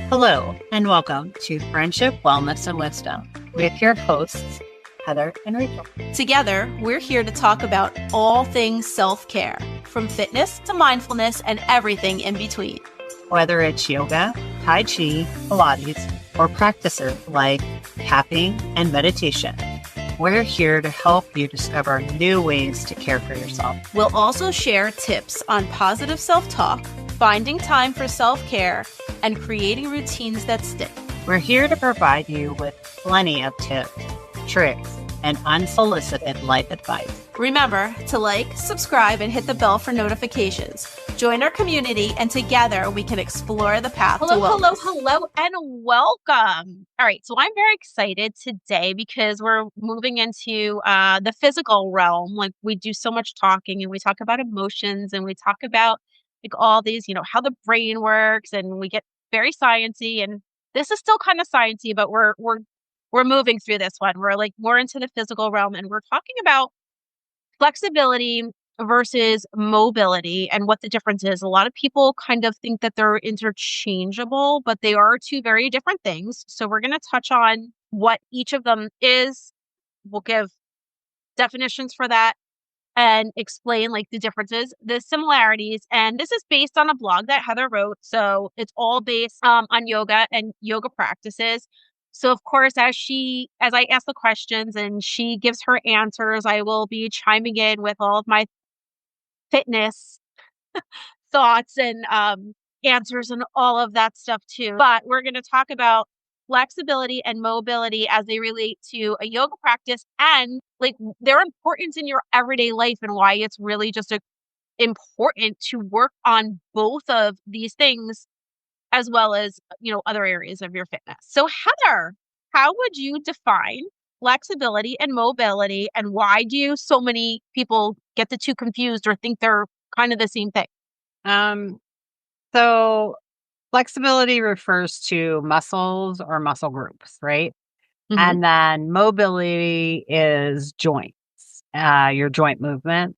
Hello, and welcome to Friendship, Wellness, and Wisdom with your hosts, Heather and Rachel. Together, we're here to talk about all things self-care, from fitness to mindfulness and everything in between. Whether it's yoga, Tai Chi, Pilates, or practices like tapping and meditation, we're here to help you discover new ways to care for yourself. We'll also share tips on positive self-talk, finding time for self-care, and creating routines that stick. We're here to provide you with plenty of tips, tricks, and unsolicited life advice. Remember to like, subscribe, and hit the bell for notifications. Join our community, and together we can explore the path to wellness. Hello, and welcome. All right, so I'm very excited today because we're moving into the physical realm. Like, we do so much talking, and we talk about emotions, and we talk about like all these, how the brain works, and we get very sciencey. And this is still kind of sciencey, but we're moving through this one. We're like more into the physical realm, and we're talking about flexibility versus mobility and what the difference is. A lot of people kind of think that they're interchangeable, but they are two very different things. So we're going to touch on what each of them is. We'll give definitions for that and explain like the differences, the similarities. And this is based on a blog that Heather wrote. So it's all based on yoga and yoga practices. So of course, as I ask the questions and she gives her answers, I will be chiming in with all of my fitness thoughts and answers and all of that stuff too. But we're going to talk about flexibility and mobility as they relate to a yoga practice and like their importance in your everyday life and why it's really just important to work on both of these things as well as, other areas of your fitness. So Heather, how would you define flexibility and mobility, and why do so many people get the two confused or think they're kind of the same thing? So flexibility refers to muscles or muscle groups, right? Mhm. And then mobility is joints, your joint movement,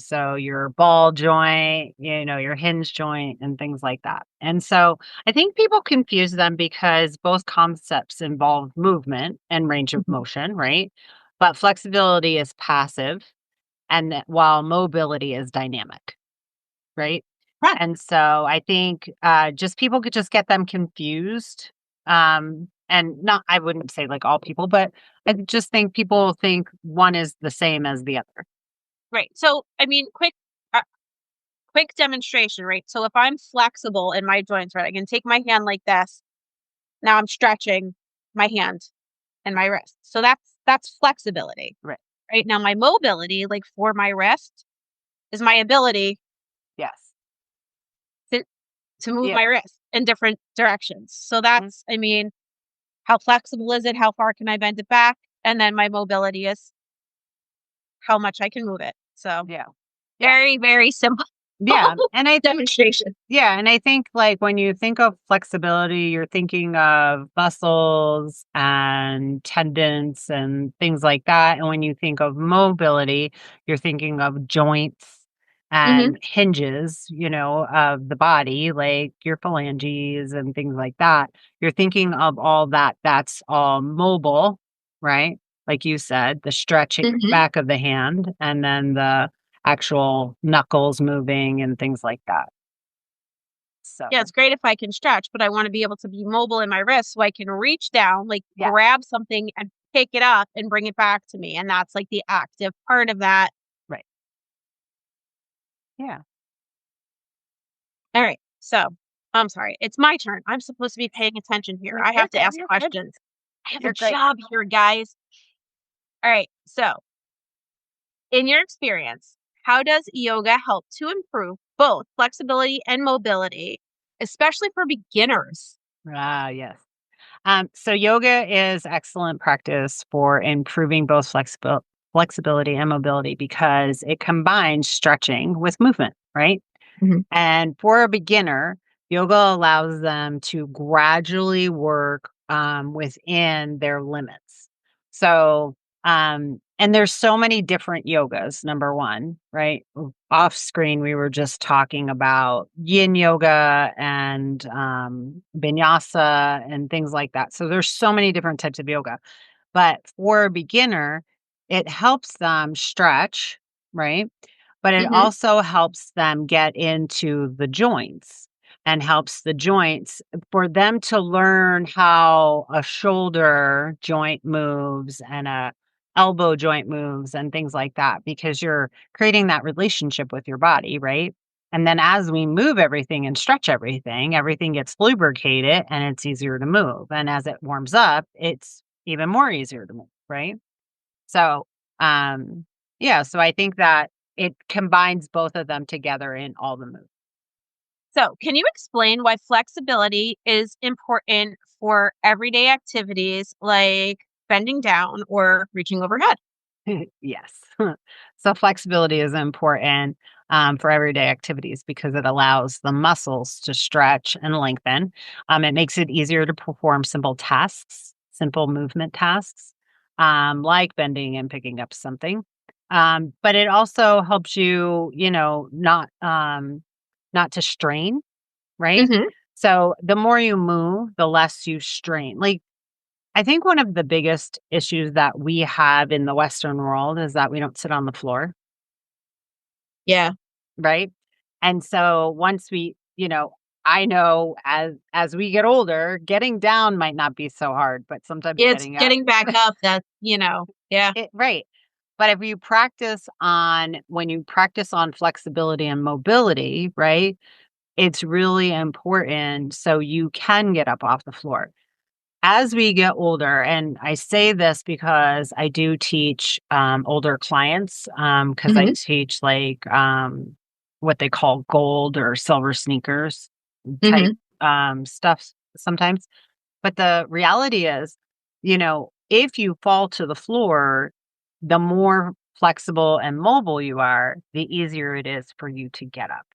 so your ball joint, your hinge joint and things like that. And so I think people confuse them because both concepts involve movement and range of Mhm. motion, right? But flexibility is passive, while mobility is dynamic, right? Right. And so I think just people could just get them confused. And not, I wouldn't say like all people, but I just think people think one is the same as the other. Right. So, I mean, quick demonstration, right? So if I'm flexible in my joints, right, I can take my hand like this. Now I'm stretching my hand and my wrist. So that's flexibility. Right. Right. Now my mobility, like for my wrist, is my ability Yes. to move Yeah. my wrist in different directions. So that's, I mean, how flexible is it? How far can I bend it back? And then my mobility is how much I can move it. So Yeah. very, very simple Yeah. And I think, demonstration. yeah. And I think like when you think of flexibility, you're thinking of muscles and tendons and things like that. And when you think of mobility, you're thinking of joints Mm-hmm. and hinges, of the body, like your phalanges and things like that. You're thinking of all that. That's all mobile, right? Like you said, the stretching Mm-hmm. back of the hand and then the actual knuckles moving and things like that. So Yeah, it's great if I can stretch, but I want to be able to be mobile in my wrist so I can reach down, like Yeah. grab something and pick it up and bring it back to me. And that's like the active part of that. right. Yeah. All right. So I'm sorry. It's my turn. I'm supposed to be paying attention here. I have to ask questions. I have You're a great. job here, guys. All right. So in your experience, how does yoga help to improve both flexibility and mobility, especially for beginners? Yes. So yoga is excellent practice for improving both flexibility and mobility because it combines stretching with movement, right? Mhm. And for a beginner, yoga allows them to gradually work within their limits. So And there's so many different yogas, number 1, right? Off screen, we were just talking about yin yoga and, vinyasa and things like that. So there's so many different types of yoga. But for a beginner, it helps them stretch, right? But it Mhm. also helps them get into the joints and helps the joints for them to learn how a shoulder joint moves and a elbow joint moves and things like that because you're creating that relationship with your body, right? And then as we move everything and stretch everything, everything gets lubricated and it's easier to move. And as it warms up, it's even more easier to move, right? So, um, yeah, so I think that it combines both of them together in all the moves. So, can you explain why flexibility is important for everyday activities like bending down or reaching overhead? Yes. So flexibility is important for everyday activities because it allows the muscles to stretch and lengthen. It makes it easier to perform simple tasks, simple movement tasks, like bending and picking up something. But it also helps you, not to strain, right? Mhm. So the more you move, the less you strain. Like I think one of the biggest issues that we have in the Western world is that we don't sit on the floor, Yeah. right? And so once I know as we get older, getting down might not be so hard, but sometimes It's getting up, getting back up that, yeah. right. But if you practice on when you practice on flexibility and mobility, right? It's really important so you can get up off the floor. As we get older, and I say this because I do teach, older clients, because I Mhm. teach, like, what they call gold or silver sneakers type, Mhm. stuff sometimes. But the reality is, if you fall to the floor, the more flexible and mobile you are, the easier it is for you to get up,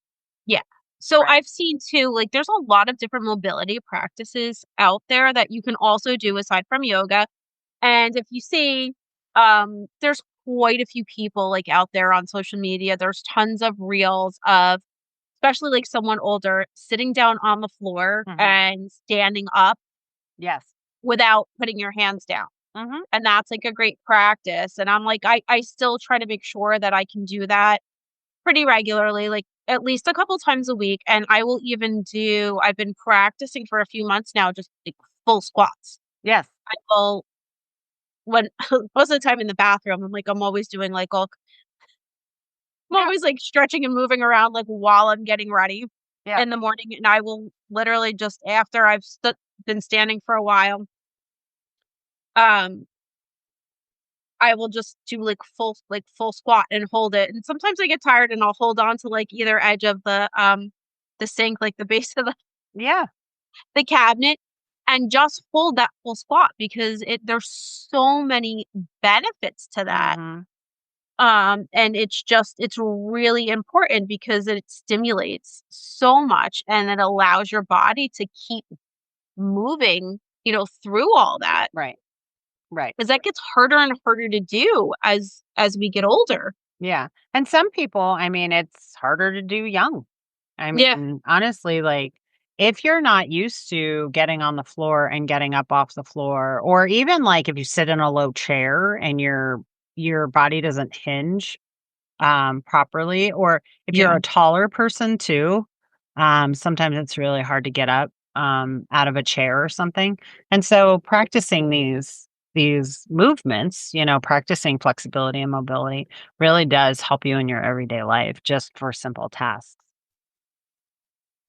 Yeah. So right? I've seen too, like there's a lot of different mobility practices out there that you can also do aside from yoga. And if you see, there's quite a few people like out there on social media. There's tons of reels of especially like someone older sitting down on the floor Mhm. and standing up Yes. without putting your hands down. Mhm. And that's like a great practice. And I'm like, I still try to make sure that I can do that pretty regularly, like at least a couple times a week. And I will even do, I've been practicing for a few months now, just like full squats. Yes. I will, when most of the time in the bathroom, I'm always doing like all, I'm Yeah. always like stretching and moving around like while I'm getting ready Yeah. in the morning. And I will literally just after been standing for a while, um, I will just do like full squat and hold it. And sometimes I get tired and I'll hold on to like either edge of the sink, like the base of Yeah. the cabinet, and just hold that full squat because there's so many benefits to that. Mhm. And it's really important because it stimulates so much and it allows your body to keep moving, through all that. Right. Right. Because that gets harder and harder to do as we get older. Yeah. And some people, I mean, it's harder to do young. I Yeah. mean, honestly, like if you're not used to getting on the floor and getting up off the floor, or even like if you sit in a low chair and your body doesn't hinge properly, or if you're Yeah. a taller person too, sometimes it's really hard to get up out of a chair or something. And so practicing these movements, practicing flexibility and mobility really does help you in your everyday life just for simple tasks.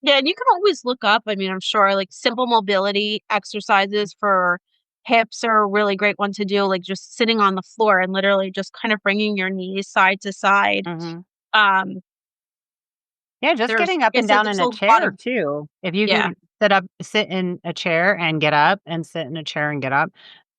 Yeah, and you can always look up, I mean, I'm sure, like, simple mobility exercises for hips are a really great one to do, like, just sitting on the floor and literally just kind of bringing your knees side to side. Mhm. Um, Yeah, just there's getting like up I and said, down there's in a a lot chair of too. If you yeah. can sit in a chair and get up and sit in a chair and get up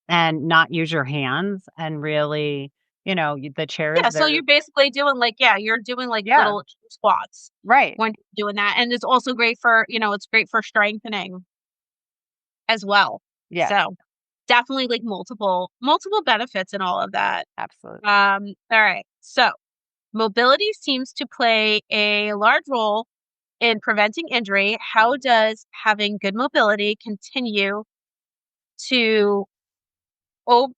and not use your hands and really, the chair is Yeah, so there. you're basically doing, like yeah, you're doing, like, Yeah, little squats right. when you're doing that, and it's also great for it's great for strengthening as well. Yes. So definitely like multiple benefits in all of that. Absolutely. All right. So mobility seems to play a large role in preventing injury. How does having good mobility continue to oh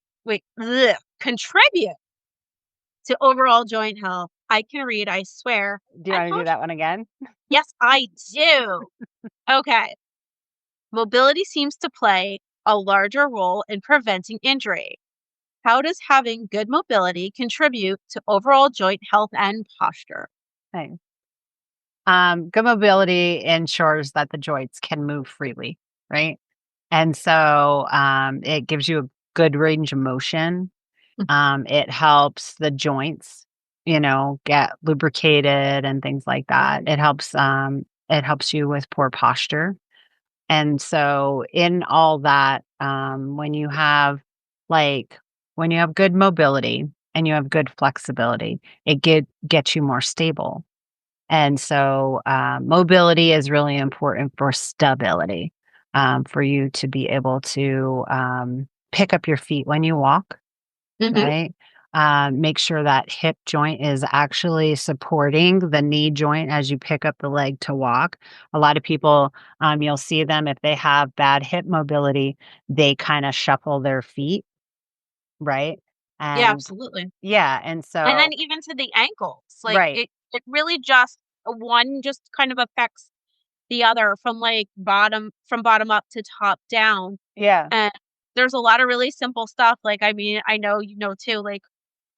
contribute to overall joint health? I can read, I swear. Do you And wanna do that one again? yes, I do. Okay. Mobility seems to play a larger role in preventing injury. How does having good mobility contribute to overall joint health and posture? Nice. Good mobility ensures that the joints can move freely, right? And so, it gives you a good range of motion. It helps the joints, get lubricated and things like that. It helps you with poor posture. And so in all that, like, when you have good mobility and you have good flexibility, gets you more stable. And so, mobility is really important for stability, for you to be able to, pick up your feet when you walk, Hmm. right? Make sure that hip joint is actually supporting the knee joint as you pick up the leg to walk. A lot of people, you'll see them if they have bad hip mobility, they kind of shuffle their feet, right? Yeah, And absolutely. yeah, and And then so even to the ankles, like right. it really just one just kind of affects the other from like bottom up to top down. Yeah, And there's a lot of really simple stuff. Like I mean, I know you know too, like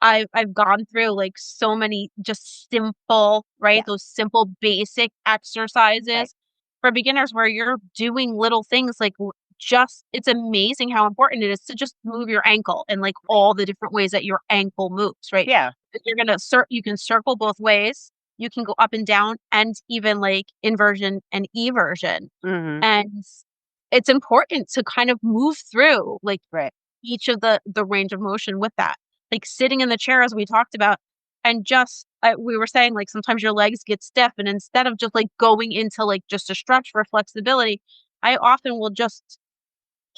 I've gone through like so many just simple, right? yeah, Those simple basic right, exercises for beginners where you're doing little things like just it's amazing how important it is to just move your ankle and like right. all the different ways that your ankle moves, right? Yeah. If you're gonna you can circle both ways, you can go up and down and even like inversion and eversion. Mhm. And it's important to kind of move through like Right. each of the range of motion with that. Like sitting in the chair as we talked about and just we were saying like sometimes your legs get stiff and instead of just like going into like just a stretch for flexibility, I often will just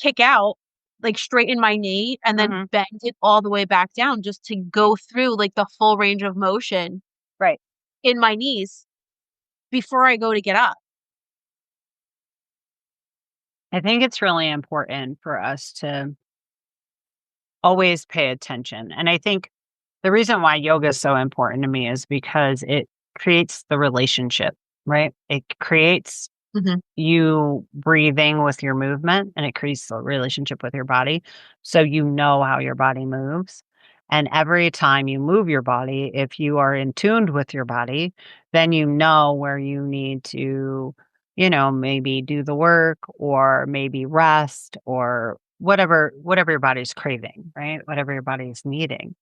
kick out, like straighten my knee and then Mhm. bend it all the way back down just to go through like the full range of motion Right. in my knees before I go to get up. I think it's really important for us to always pay attention. And I think the reason why yoga is so important to me is because it creates the relationship, right? It creates Mhm. you breathing with your movement and it creates a relationship with your body. So you know how your body moves. And every time you move your body, if you are in tuned with your body, then you know where you need to, maybe do the work or maybe rest or whatever your body's craving, right? Whatever your body's needing.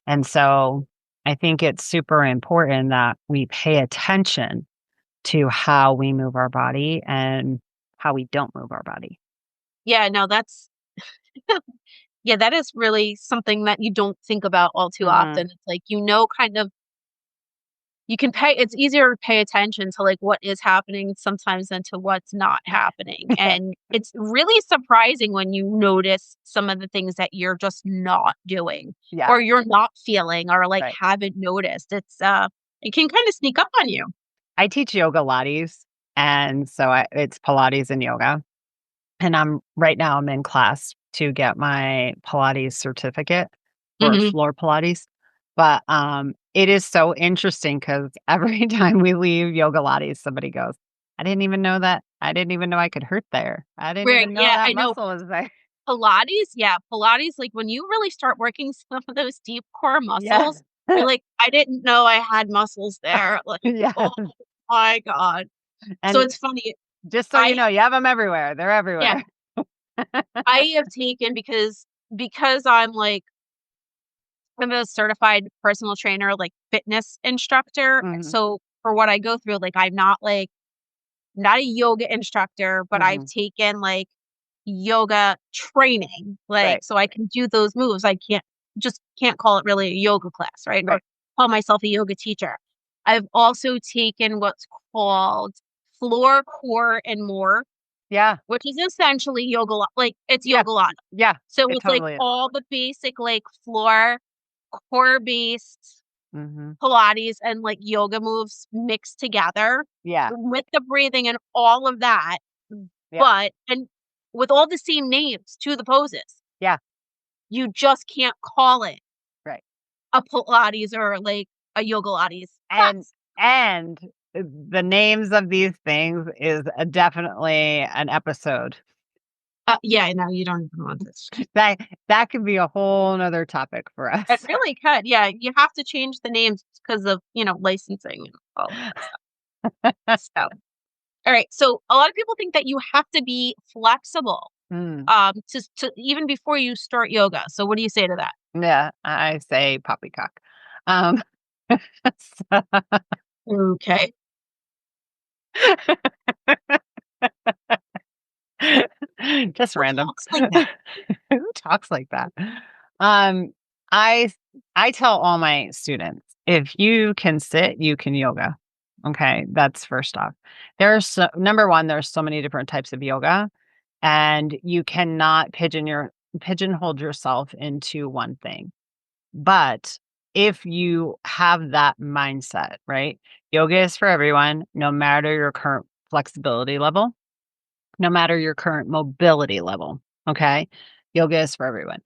And so I think it's super important that we pay attention to how we move our body and how we don't move our body. Yeah, no, that's yeah, that is really something that you don't think about all too often. Mhm. It's like, kind of you can pay it's easier to pay attention to like what is happening sometimes than to what's not happening. And it's really surprising when you notice some of the things that you're just not doing Yeah, or you're not feeling or like right. haven't noticed. It can kind of sneak up on you. I teach yoga Lattes, and so it's Pilates and yoga. And I'm in class to get my Pilates certificate for Hmm. floor Pilates. But it is so interesting because every time we leave yoga Lattes, somebody goes, I didn't even know that. I didn't even know I could hurt there. I didn't Where even know yeah, that I know muscle was there. Pilates, yeah, Pilates, like, when you really start working some of those deep core Yeah. muscles, you're like, "I didn't know I had muscles there." Like, Yeah. oh my god. So And it's funny, just so you I know, you have them everywhere. They're yeah, everywhere. I have taken because I'm a certified personal trainer, like, fitness instructor, Mhm, so for what I go through, like, I'm not, like not a yoga instructor, but I've mhm. taken, like, yoga training, Right, like, so I can do those moves. I can't call it really a yoga class, right? Or right. call myself a yoga teacher. I've also taken what's called floor, core, and more. Yeah. which is essentially yoga, like it's Yeah. yoga. Yeah. So It it's like totally is. all the basic like floor, core based Mhm. Pilates and like yoga moves mixed together Yeah. with the breathing and all of that. Yeah. But and with all the same names to the poses, Yeah. you just can't call it Right. a Pilates or like a yoga Pilates And class. and the names of these things is definitely an episode. Yeah, no, you don't even want this. That that could be a whole 'nother topic for It us. really could. Yeah, you have to change the names because of, licensing and all of that stuff. So, all right. So a lot of people think that you have to be flexible Mm. to even before you start yoga. So what do you say to that? Yeah, I say poppycock. Um, so Okay. just Who random. talks like that? Who talks like that? Um, I I tell all my students, if you can sit, you can yoga. Okay, that's first off. There's number one, there's so many different types of yoga, and you cannot pigeonhole yourself into one thing. But if you have that mindset, right? Yoga is for everyone, no matter your current flexibility level, no matter your current mobility level. Okay. Yoga is for everyone.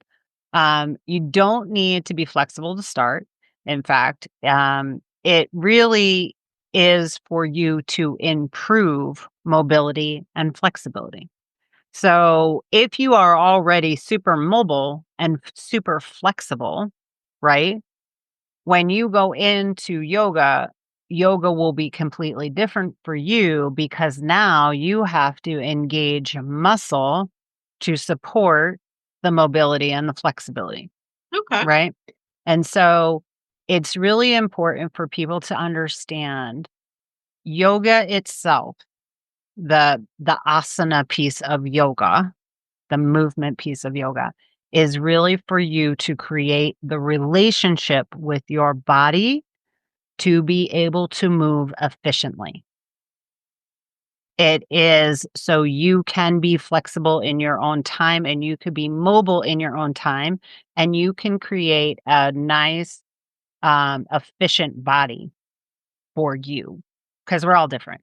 You don't need to be flexible to start. In fact, it really is for you to improve mobility and flexibility. So if you are already super mobile and super flexible, right? When you go into yoga, yoga will be completely different for you because now you have to engage muscle to support the mobility and the flexibility, Okay. right? And so it's really important for people to understand yoga itself, the asana piece of yoga, the movement piece of yoga is really for you to create the relationship with your body to be able to move efficiently. It is so you can be flexible in your own time and you could be mobile in your own time and you can create a nice, efficient body for you because we're all different,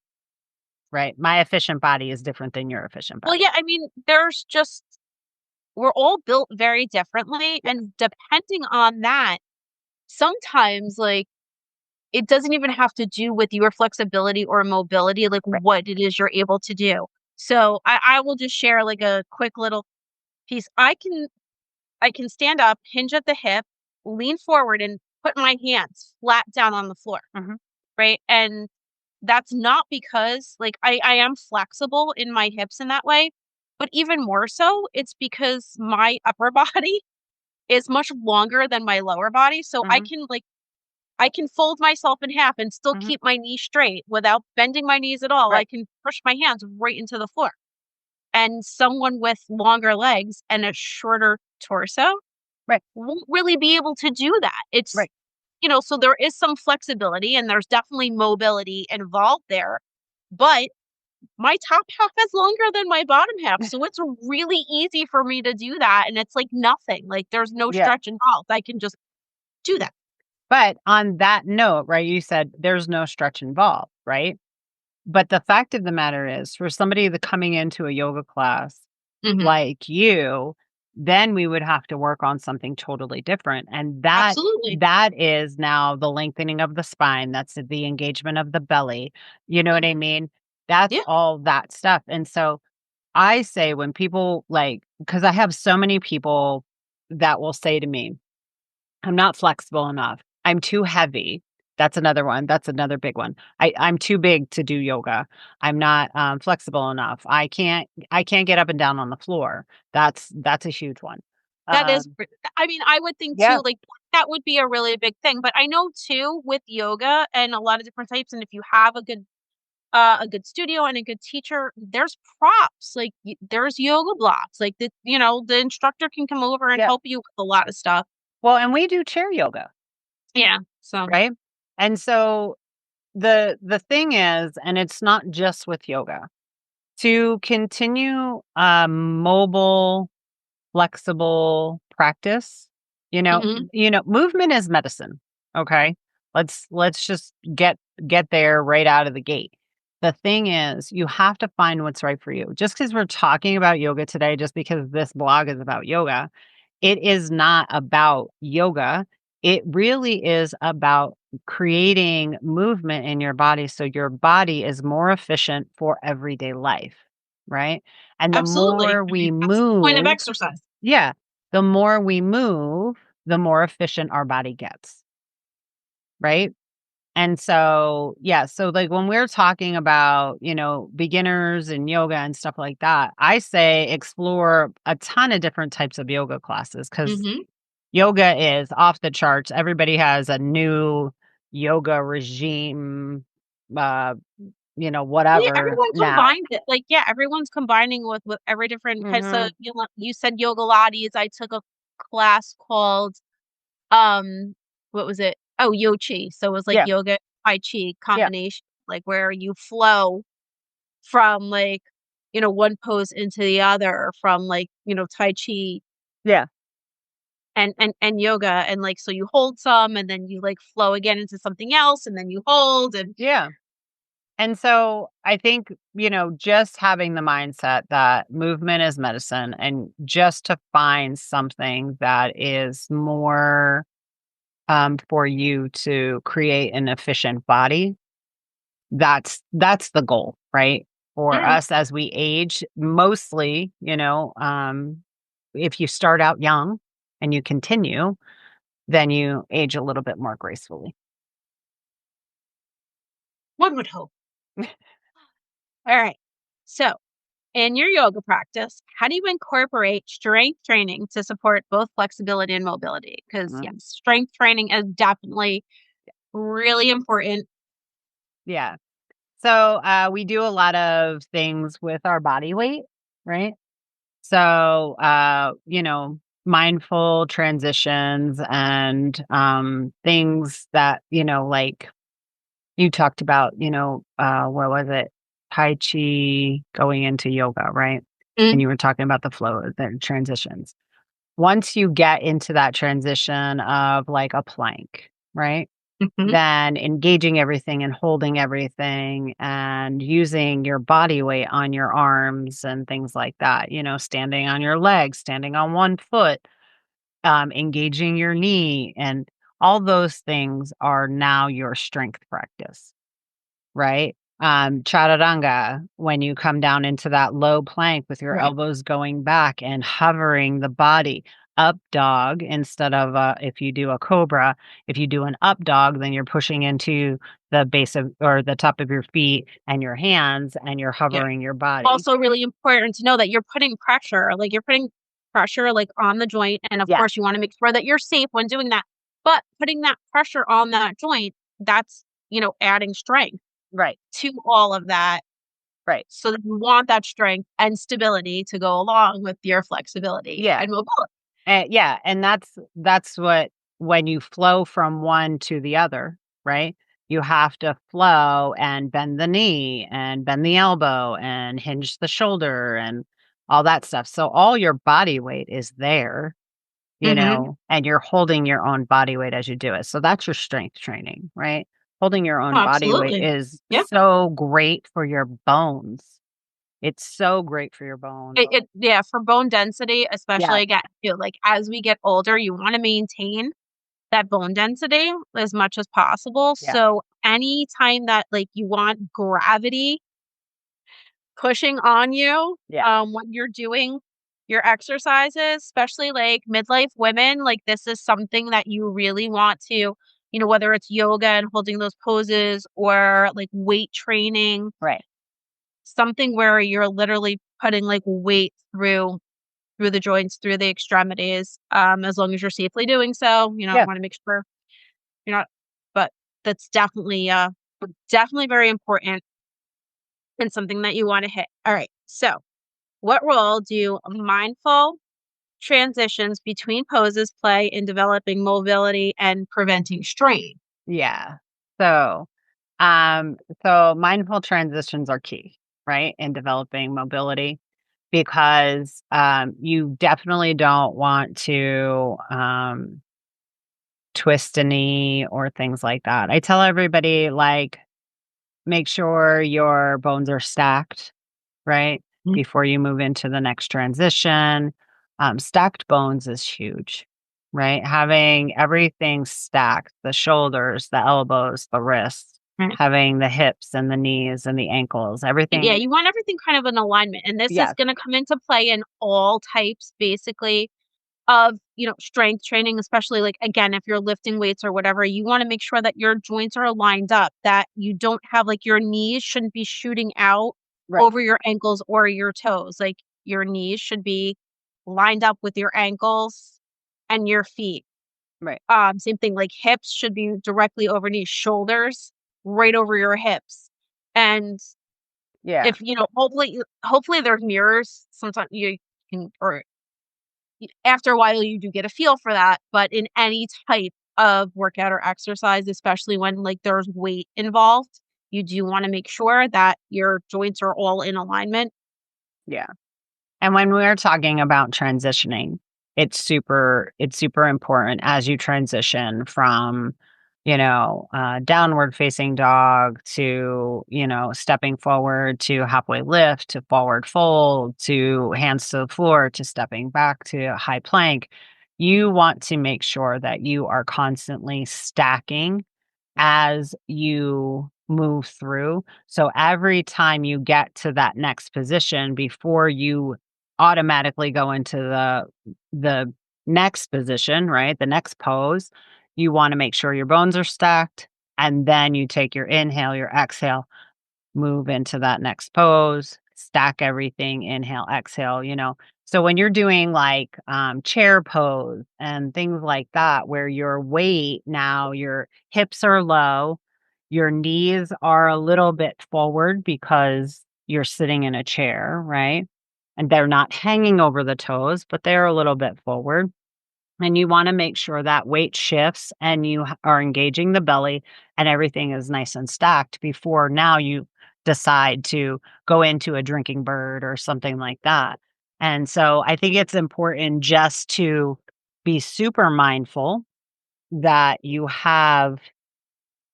right? My efficient body is different than your efficient Well, body. yeah, I mean, we're all built very differently. Yeah. And depending on that, sometimes like it doesn't even have to do with your flexibility or mobility, like Right. what it is you're able to do. So I will just share like a quick little piece. I can stand up, hinge at the hip, lean forward, and put my hands flat down on the floor. Mhm. Right. And that's not because like I am flexible in my hips in that way, but even more so, it's because my upper body is much longer than my lower body. So Mhm. I can fold myself in half and still Mhm. keep my knee straight without bending my knees at all. I Right. can push my hands right into the floor. And someone with longer legs and a shorter torso Right. won't really be able to do that. Right. So there is some flexibility and there's definitely mobility involved there. But my top half is longer than my bottom half. So it's really easy for me to do that. And it's like nothing. Like there's no Yeah. stretch involved. I can just do that. But on that note, right, you said there's no stretch involved, right? But the fact of the matter is, for somebody that coming into a yoga class Hmm. like you, then we would have to work on something totally different. And that Absolutely. that is now the lengthening of the spine. That's the engagement of the belly. You know what I Mhm. mean? That's Yeah. all that stuff. And so I say when people like, because I have so many people that will say to me, I'm not flexible enough. I'm too heavy. That's another one. That's another big one. I'm too big to do yoga. I'm not flexible enough. I can't get up and down on the floor. That's a huge one. That is, Um, I mean, I would think yeah, too, like that would be a really big thing. But I know too with yoga and a lot of different types, and if you have a good studio and a good teacher, there's props, like there's yoga blocks, like the instructor can come over and yeah. help you with a lot of stuff. Well, and we do chair yoga, Yeah. So right? And so the thing is, and it's not just with yoga. To continue mobile, flexible practice, Mhm. movement is medicine. Okay. Let's just get there right out of the gate. The thing is, you have to find what's right for you. Just because we're talking about yoga today, just because this blog is about yoga, it is not about yoga. It really is about creating movement in your body so your body is more efficient for everyday life, right? And the Absolutely. more I mean, we that's the point of move, exercise. yeah, the more we move, the more efficient our body gets, right? And so, yeah, so like when we're talking about, beginners and yoga and stuff like that, I say explore a ton of different types of yoga classes because Mhm. yoga is off the charts. Everybody has a new yoga regime, uh, Yeah, whatever everyone now. combines it. Like, yeah, everyone's combining with every different kind. So Mhm. you said yoga Lattes. I took a class called um what was it? Oh, Yochi. So it was like Yeah, yoga Tai Chi yeah, combination, like where you flow from like, one pose into the other from like, Tai Chi yeah, and yoga and like so you hold some and then you like flow again into something else and then you hold and yeah. And so I think, just having the mindset that movement is medicine and just to find something that is more for you to create an efficient body, that's the goal, right? For mm, us as we age, mostly, if you start out young and you continue, then you age a little bit more gracefully. one would hope. All right. So in your yoga practice, how do you incorporate strength training to support both flexibility and mobility? Because, yes, Mm, strength training is definitely really important. yeah. So, we do a lot of things with our body weight, right? So, mindful transitions and things that, like you talked about, what was it? Tai Chi going into yoga, right? And Mm, you were talking about the flow of the transitions. Once you get into that transition of like a plank, right? mhm. Then engaging everything and holding everything and using your body weight on your arms and things like that, standing on your legs, standing on one foot, engaging your knee, and all those things are now your strength practice, right? Chaturanga, when you come down into that low plank with your Right. elbows going back and hovering the body, up dog instead of if you do a cobra, if you do an up dog, then you're pushing into the base of or the top of your feet and your hands and you're Yeah. hovering your body. Also really important to know that you're putting pressure like on the joint. And of Yeah, course you want to make sure that you're safe when doing that. But putting that pressure on that joint, that's, adding strength right, to all of that. right. So that you want that strength and stability to go along with your flexibility Yeah. and mobility. Yeah, and that's what when you flow from one to the other, right? You have to flow and bend the knee and bend the elbow and hinge the shoulder and all that stuff. So all your body weight is there, Mhm. and you're holding your own body weight as you do it. So that's your strength training, right? Holding your Oh, own body weight absolutely. is Yeah. so great for your bones. It's so great for your bones. Yeah, for bone density, Yeah, especially again, like as we get older, you want to maintain that bone density as much as possible. yeah, So anytime that like you want gravity pushing on you, yeah, when you're doing your exercises, especially like midlife women, like this is something that you really want to, whether it's yoga and holding those poses or like weight training, right. something where you're literally putting like weight through the joints, through the extremities, as long as you're safely doing so, Yeah. want to make sure you're not, but that's definitely very important and something that you want to hit. All right. So, what role do mindful transitions between poses play in developing mobility and preventing strain? Yeah. So, so mindful transitions are key, right, in developing mobility because you definitely don't want to twist a knee or things like that. I tell everybody, like, make sure your bones are stacked, right? Mm. Before you move into the next transition. Stacked bones is huge, right? Having everything stacked, the shoulders, the elbows, the wrists, Right. having the hips and the knees and the ankles, Yeah, everything. you want everything kind of in alignment, and this is Yes, gonna come into play in all types, basically, of, strength training, especially, like, again, if you're lifting weights or whatever, you wanna make sure that your joints are lined up, that you don't have like, your knees shouldn't be shooting out right, over your ankles or your toes, like, your knees should be lined up with your ankles and your feet. right. Same thing, like, hips should be directly over knees, shoulders right over your hips, and Yeah. if, hopefully there's mirrors, sometimes you can or after a while, you do get a feel for that, but in any type of workout or exercise, especially when, like, there's weight involved, you do wanna make sure that your joints are all in alignment. Yeah. And when we're talking about transitioning, it's super important as you transition from, downward facing dog to, stepping forward to halfway lift to forward fold to hands to the floor to stepping back to high plank. You want to make sure that you are constantly stacking as you move through. So every time you get to that next position before you automatically go into the next position, right? The next pose, you want to make sure your bones are stacked and then you take your inhale, your exhale, move into that next pose, stack everything, inhale, exhale, So when you're doing like chair pose and things like that, where your weight now, your hips are low, your knees are a little bit forward because you're sitting in a chair, right? And they're not hanging over the toes, but they're a little bit forward. And you wanna make sure that weight shifts and you are engaging the belly and everything is nice and stacked before now you decide to go into a drinking bird or something like that. And so I think it's important just to be super mindful that you have,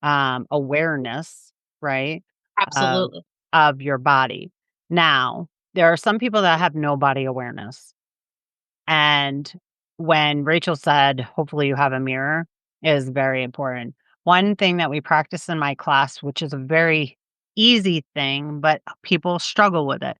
awareness, right, of Absolutely. of your body. Now, there are some people that have no body awareness. And when Rachel said, "Hopefully you have a mirror," is very important. One thing that we practice in my class, which is a very easy thing, but people struggle with it.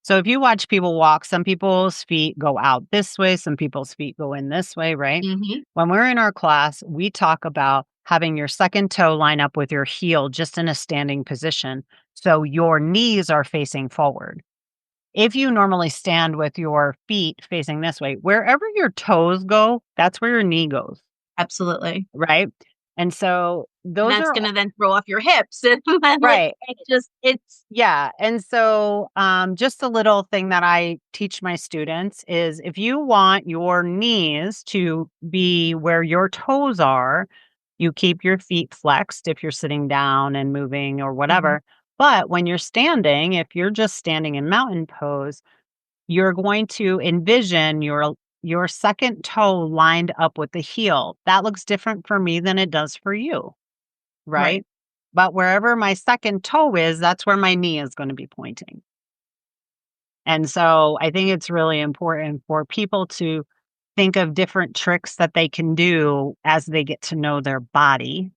So if you watch people walk, some people's feet go out this way, some people's feet go in this way, right? Mhm. When we're in our class, we talk about having your second toe line up with your heel just in a standing position. So your knees are facing forward. If you normally stand with your feet facing this way, wherever your toes go, that's where your knee goes, Absolutely. right? And so And those that's are gonna then throw off your hips and then, like, right. it's Yeah. And so just a little thing that I teach my students is if you want your knees to be where your toes are, you keep your feet flexed if you're sitting down and moving or Mhm. whatever. But when you're standing, if you're just standing in mountain pose, you're going to envision your second toe lined up with the heel. That looks different for me than it does for you, Right. right? But wherever my second toe is, that's where my knee is going to be pointing. And so I think it's really important for people to think of different tricks that they can do as they get to know their body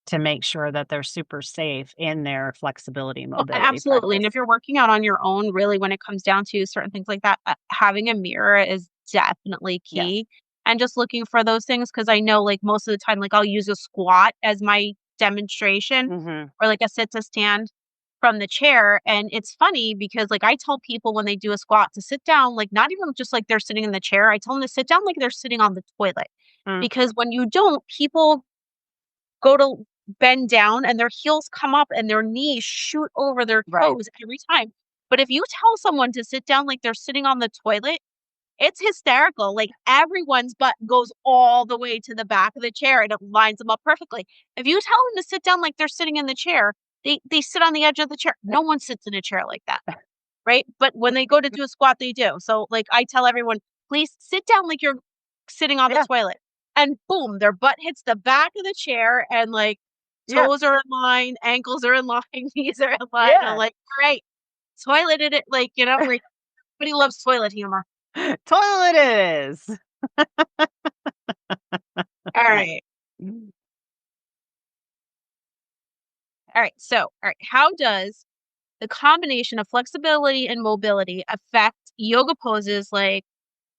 to make sure that they're super safe in their flexibility and Oh, mobility absolutely, and practice. if you're working out on your own, really, when it comes down to certain things like that, having a mirror is definitely Yes. key, and just looking for those things because I know, like, most of the time, like, I'll use a squat as my demonstration Mhm. or, like, a sit to stand from the chair, and it's funny because, like, I tell people when they do a squat to sit down, like, not even just like they're sitting in the chair, I tell them to sit down like they're sitting on the toilet, Mm, because when you don't, people go to bend down and their heels come up and their knees shoot over their right. toes every time. But if you tell someone to sit down like they're sitting on the toilet, it's hysterical. Like everyone's butt goes all the way to the back of the chair and it lines them up perfectly. If you tell them to sit down like they're sitting in the chair, they sit on the edge of the chair. No one sits in a chair like that, right? But when they go to do a squat, they do. So, like, I tell everyone, "Please sit down like you're sitting on the Yeah. toilet." And boom, their butt hits the back of the chair and, like, Yeah. toes are in line, ankles are in line, knees are in line. I'm Yeah. like, "Great. Toileted it," like, like, everybody loves toilet humor. Toilet it is. Alright. Alright, so, alright, how does the combination of flexibility and mobility affect yoga poses like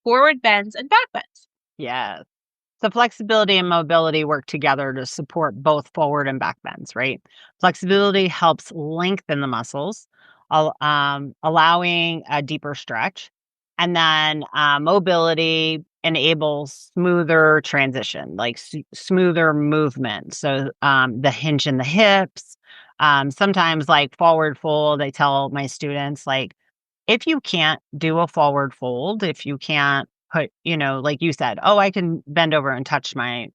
forward bends and back bends? Yes. So flexibility and mobility work together to support both forward and back bends, right? Flexibility helps lengthen the muscles, allowing a deeper stretch. And then mobility enables smoother transition, like smoother movement. So the hinge in the hips, sometimes like forward fold, I tell my students, like, if you can't do a forward fold, if you can't put, like you said, "Oh, I can bend over and touch Right.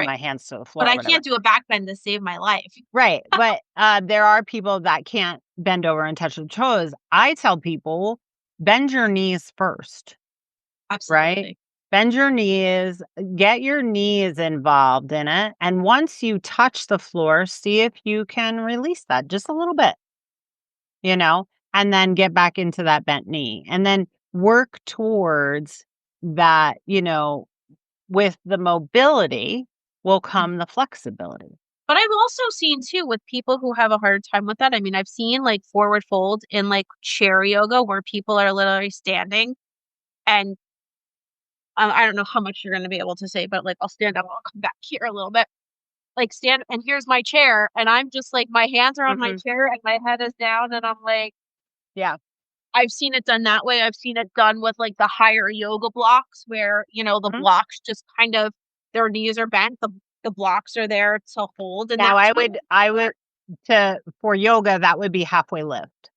my hands to the But floor," or I whatever. can't do a back bend to save my life. Right, but, there are people that can't bend over and touch the toes. I tell people, bend your knees first, right? Absolutely. Bend your knees, get your knees involved in it, and once you touch the floor, see if you can release that just a little bit, you know, and then get back into that bent knee, and then work towards that, with the mobility will Mhm. come the flexibility. But I've also seen too with people who have a hard time with that. I mean, I've seen like forward fold in like chair yoga where people are literally standing and I don't know how much you're going to be able to say, but like I'll stand up, I'll come back here a little bit. Like stand and here's my chair and I'm just like my hands are on my Mhm. chair and my head is down and I'm like Yeah. I've seen it done that way. I've seen it done with like the higher yoga blocks where, the Mhm. blocks just kind of their knees are bent, the blocks are there to hold and Now that's I what would I would to for yoga, that would be halfway lift,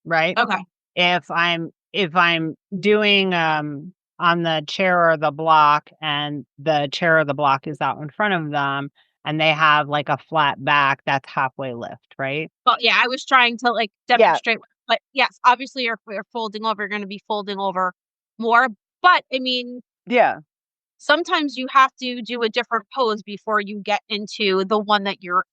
right? okay. If I'm doing, on the chair or the block, and the chair or the block is out in front of them, and they have, like, a flat back, that's halfway lift, right? Well, yeah, I was trying to like Yeah. demonstrate but yes, obviously you're folding over, you're gonna be folding over more. But I mean, Yeah. sometimes you have to do a different pose before you get into the one that you're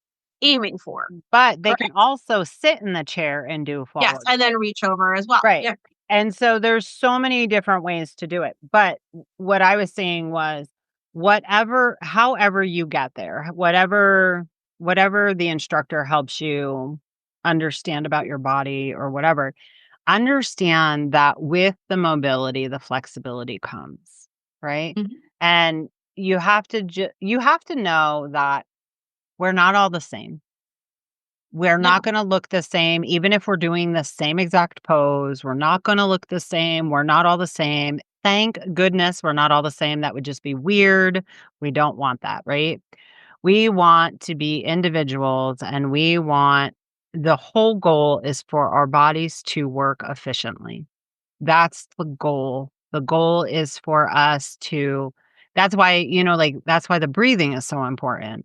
aiming for. But they can Correct. also sit in the chair and do Yes, forward. and then reach over as well. Right. Yeah. And so there's so many different ways to do it. But what I was saying was, however you get there, whatever the instructor helps you understand about your body or whatever, understand that with the mobility, the flexibility comes, right? Mhm. And you have to know that we're not all the same. We're not No. gonna look the same, even if we're doing the same exact pose, we're not gonna look the same, we're not all the same. Thank goodness we're not all the same, that would just be weird. We don't want that, right? We want to be individuals, and the whole goal is for our bodies to work efficiently. That's the goal. The goal is for us to that's why, like, that's why the breathing is so important,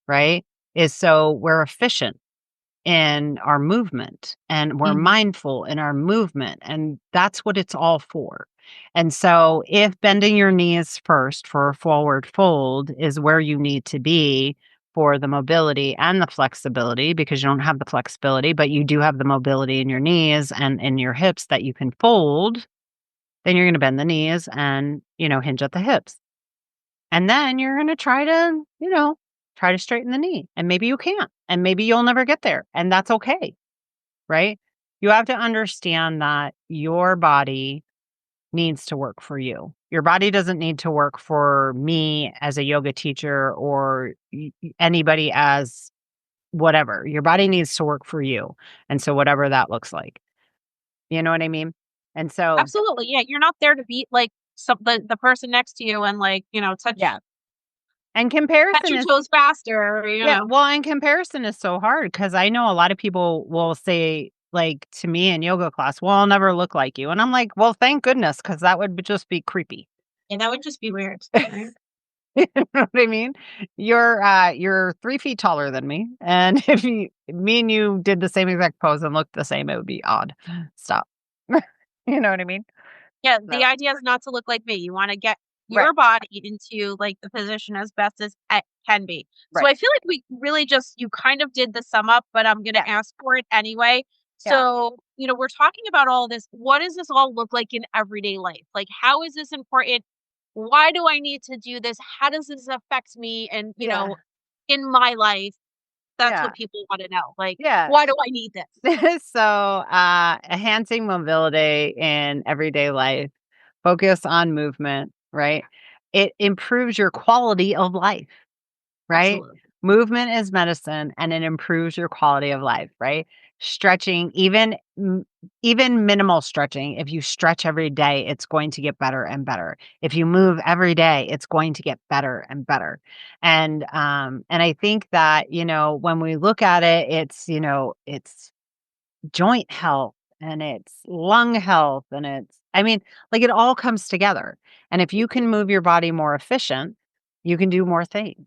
right? Is so we're efficient in our movement, and we're Mhm. mindful in our movement, and that's what it's all for. And so if bending your knees first for a forward fold is where you need to be for the mobility and the flexibility, because you don't have the flexibility but you do have the mobility in your knees and in your hips that you can fold, then you're going to bend the knees and, hinge at the hips. And then you're gonna try to straighten the knee, and maybe you can't, and maybe you'll never get there, and that's okay, right? You have to understand that your body needs to work for you. Your body doesn't need to work for me as a yoga teacher or anybody as whatever. Your body needs to work for you, and so whatever that looks like. You know what I mean? And so Absolutely. Yeah, you're not there to beat like the person next to you and like, yeah, touch and touch comparison your is toes faster, Yeah, well, and comparison is so hard because I know a lot of people will say, like, to me in yoga class, "Well, I'll never look like you." And I'm like, "Well, thank goodness, because that would just be creepy." And that would just be weird, right? You know what I mean? You're 3 feet taller than me, and if me and you did the same exact pose and looked the same, it would be odd. Stop. You know what I mean? Yeah, the So idea is not to look like me. You wanna get right, your body into, like, the position as best as it can be. So right. I feel like we really just you kind of did the sum up, but I'm gonna Yeah, ask for it anyway. yeah, So, we're talking about all this. What does this all look like in everyday life? Like, how is this important? Why do I need to do this? How does this affect me and, yeah, in my life? That's yeah, what people wanna know. Like, yeah. why do I need this? So, enhancing mobility in everyday life, focus on movement, right? It improves your quality of life. Right? Absolutely. Movement is medicine and it improves your quality of life, right? Stretching, even minimal stretching, if you stretch every day, it's going to get better and better. If you move every day, it's going to get better and better. And I think that, when we look at it, it's joint health and it's lung health and I mean, like it all comes together. And if you can move your body more efficient, you can do more things.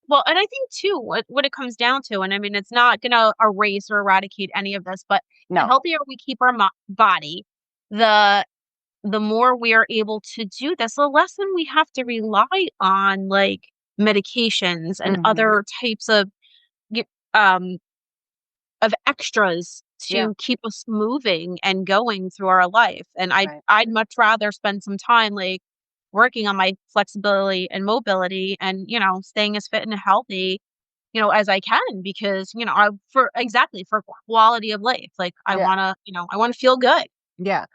Well, and I think too, what it comes down to, and I mean, it's not gonna erase or eradicate any of this, but the No. healthier we keep our body, the more we are able to do this, the less then we have to rely on like medications and Mhm. other types y- um of extras Yeah, to keep us moving and going through our life. And right. I'd much rather spend some time like working on my flexibility and mobility and, staying as fit and healthy, as I can because, for quality of life. Like Yeah, I want to feel good. yeah.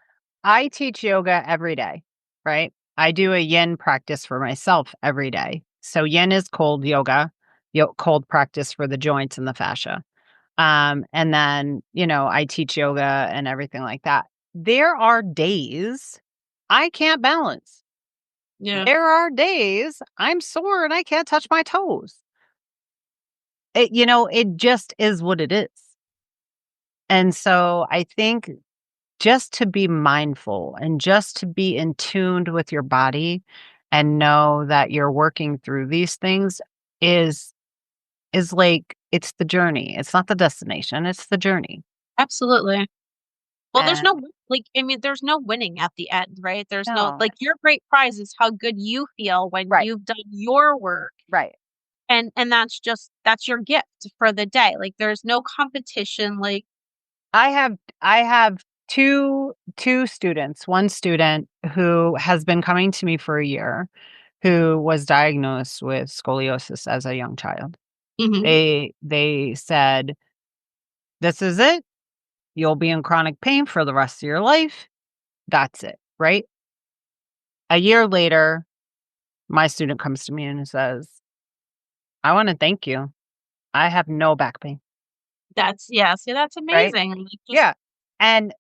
I teach yoga every day, right? I do a yin practice for myself every day. So yin is cold yoga, cold practice for the joints and the fascia. And then, I teach yoga and everything like that. There are days I can't balance. Yeah, There are days I'm sore and I can't touch my toes. It just is what it is. And so I think just to be mindful and just to be in tuned with your body and know that you're working through these things is is like it's the journey. It's not the destination, it's the journey. absolutely. Well, there's And no I mean, there's no winning at the end, right? There's no no, like your great prize is how good you feel when right, you've done your work. right. And that's your gift for the day. Like there's no competition. Like, I have two students. One student who has been coming to me for a year who was diagnosed with scoliosis as a young child. mhm, They said, "This is it. You'll be in chronic pain for the rest of your life. That's it." Right? A year later, my student comes to me and says, "I want to thank you. I have no back pain." yeah, see, that's Right? amazing. Like just Yeah. And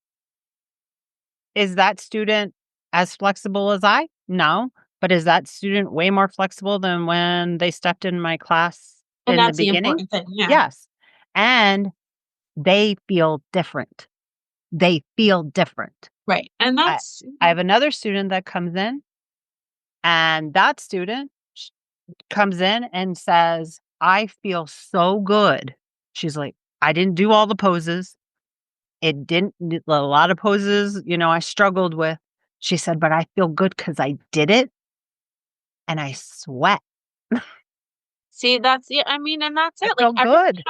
is that student as flexible as I? No. But is that student way more flexible than when they stepped in my class and in the that's the beginning? important thing. Yeah. Yes. And they feel different. They feel different. Right. And I, that's I have another student that comes in, and that student comes in and says, "I feel so good." She's like, "I didn't do all the poses. It didn't a lot of poses, I struggled with." She said, "But I feel good because I did it and I sweat." see, that's yeah, I mean, and that's I it. Like felt good.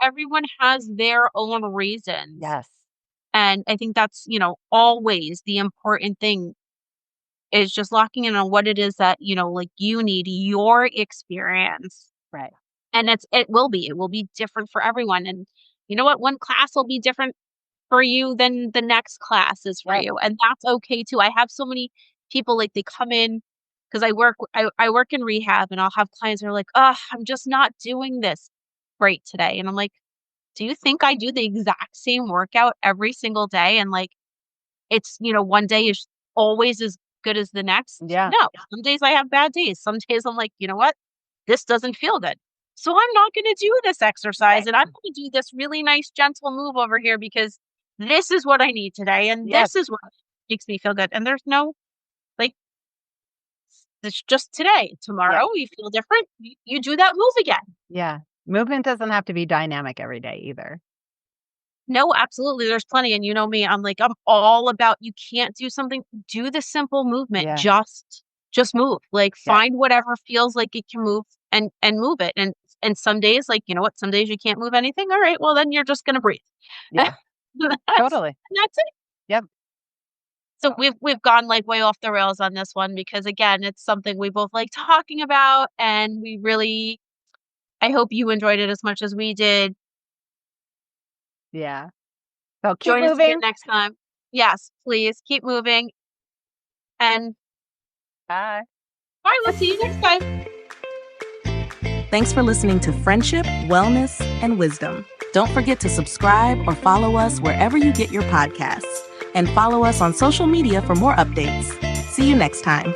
everyone has their own reasons. Yes. And I think that's, always the important thing is just locking in on what it is that, like you need your experience. Right. And it will be different for everyone. And you know what? One class will be different for you than the next class is for Right. you. And that's okay too. I have so many people like they come in because I work in rehab and I'll have clients who are like, oh, I'm just not doing this great today. And I'm like, do you think I do the exact same workout every single day? And like one day is always as good as the next? Yeah. No. Some days I have bad days. Some days I'm like, you know what? This doesn't feel good. So I'm not going to do this exercise Right. and I'm going to do this really nice gentle move over here because this is what I need today and Yes. this is what makes me feel good. And there's no like It's just today. Tomorrow you feel different. You do that move again. Yeah. Movement doesn't have to be dynamic every day either. No, absolutely. There's plenty. And you know me, I'm all about you can't do something, do the simple movement. Yeah. Just move. Like Yeah. find whatever feels like it can move and move it. And some days, like, you know what, some days you can't move anything. All right, well then you're just gonna breathe. Yeah. Totally. That's it. Yep. So we've gone like way off the rails on this one because again, it's something we both like talking about and we really I hope you enjoyed it as much as we did. Yeah. So keep Join us again moving. next time. Yes, please keep moving. And Bye. bye. We'll see you next time. Thanks for listening to Friendship, Wellness, and Wisdom. Don't forget to subscribe or follow us wherever you get your podcasts. And follow us on social media for more updates. See you next time.